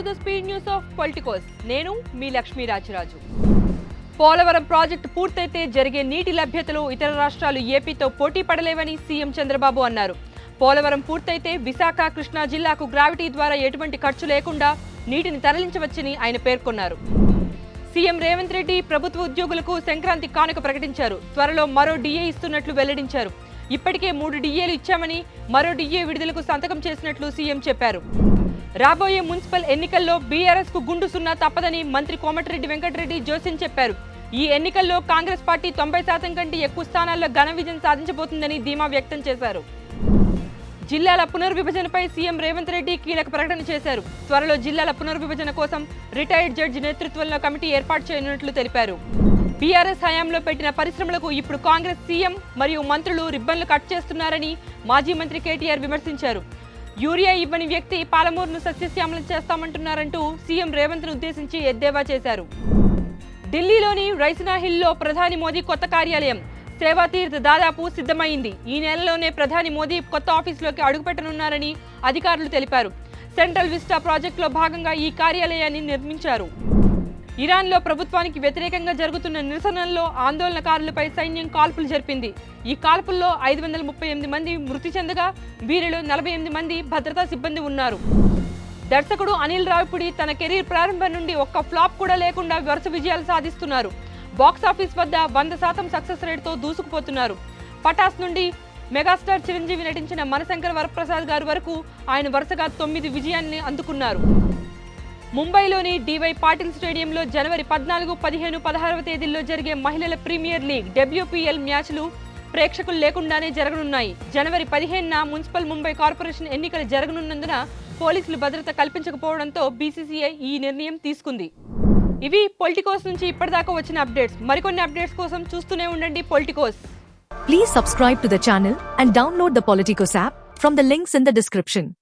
The speed news of Politicos. నేను మీ Lakshmi Rajaraju. Polavaram project పూర్తయితే జరిగే నీటి లభ్యతలో ఇతర రాష్ట్రాలు ఏపీతో పోటీ పడలేవని సీఎం చంద్రబాబు అన్నారు. పోలవరం పూర్తయితే విశాఖ, కృష్ణా జిల్లాకు గ్రావిటీ ద్వారా ఎటువంటి ఖర్చు లేకుండా నీటిని తరలించవచ్చని ఆయన పేర్కొన్నారు. సీఎం రేవంత్ రెడ్డి ప్రభుత్వ ఉద్యోగులకు సంక్రాంతి కానుక ప్రకటించారు. త్వరలో మరో డిఏ ఇస్తున్నట్లు వెల్లడించారు. ఇప్పటికే 3 డిఏలు ఇచ్చామని, మరో డిఏ విడుదలకు సంతకం చేసినట్లు సీఎం చెప్పారు. రాబోయే మున్సిపల్ ఎన్నికల్లో బీఆర్ఎస్ కు గుండు సున్నా తప్పదని మంత్రి కోమటిరెడ్డి వెంకటరెడ్డి జోస్యం చెప్పారు. ఈ ఎన్నికల్లో కాంగ్రెస్ పార్టీ 90% కంటే ఎక్కువ స్థానాల్లో ఘన విజయం సాధించబోతుందని ధీమా వ్యక్తం చేశారు. జిల్లాల పునర్విభజనపై సీఎం రేవంత్ రెడ్డి కీలక ప్రకటన చేశారు. త్వరలో జిల్లాల పునర్విభజన కోసం రిటైర్డ్ జడ్జి నేతృత్వంలో కమిటీ ఏర్పాటు చేయనున్నట్లు తెలిపారు. బీఆర్ఎస్ హయాంలో పెట్టిన పరిశ్రమలకు ఇప్పుడు కాంగ్రెస్ సీఎం మరియు మంత్రులు రిబ్బన్లు కట్ చేస్తున్నారని మాజీ మంత్రి కేటీఆర్ విమర్శించారు. యూరియా ఇవ్వని వ్యక్తి పాలమూరును సస్యశ్యామలం చేస్తామంటున్నారంటూ సీఎం రేవంత్ను ఉద్దేశించి ఎద్దేవా చేశారు. ఢిల్లీలోని రైసినా హిల్లో ప్రధాని మోదీ కొత్త కార్యాలయం సేవాతీర్థ్ దాదాపు సిద్ధమైంది. ఈ నెలలోనే ప్రధాని మోదీ కొత్త ఆఫీసులోకి అడుగుపెట్టనున్నారని అధికారులు తెలిపారు. సెంట్రల్ విస్టా ప్రాజెక్టులో భాగంగా ఈ కార్యాలయాన్ని నిర్మించారు. ఇరాన్లో ప్రభుత్వానికి వ్యతిరేకంగా జరుగుతున్న నిరసనల్లో ఆందోళనకారులపై సైన్యం కాల్పులు జరిపింది. ఈ కాల్పుల్లో 538 మంది మృతి చెందగా వీరిలో 48 మంది భద్రతా సిబ్బంది ఉన్నారు. దర్శకుడు అనిల్ రావిపూడి తన కెరీర్ ప్రారంభం నుండి ఒక్క ఫ్లాప్ కూడా లేకుండా వరుస విజయాలు సాధిస్తున్నారు. బాక్సాఫీస్ వద్ద 100% సక్సెస్ రేట్తో దూసుకుపోతున్నారు. పటాస్ నుండి మెగాస్టార్ చిరంజీవి నటించిన మనశంకర్ వరప్రసాద్ గారి వరకు ఆయన వరుసగా 9 విజయాన్ని అందుకున్నారు. ముంబైలోని డివై పాటిల్ స్టేడియంలో జనవరి 14, 15, 16వ తేదీల్లో జరిగే మహిళల ప్రీమియర్ లీగ్ WPL మ్యాచ్లు ప్రేక్షకులు లేకుండానే జరగనున్నాయి. జనవరి 15న మున్సిపల్ ముంబై కార్పొరేషన్ ఎన్నికలు జరగనున్నందున పోలీసులు భద్రత కల్పించకపోవడంతో BCCI ఈ నిర్ణయం తీసుకుంది. ఇవి పొలిటికోస్ నుంచి ఇప్పటిదాకా వచ్చిన అప్డేట్స్. మరికొన్ని అప్డేట్స్ కోసం చూస్తూనే ఉండండి Politicos. Please subscribe to the channel and download the Politicos app from the links in the description.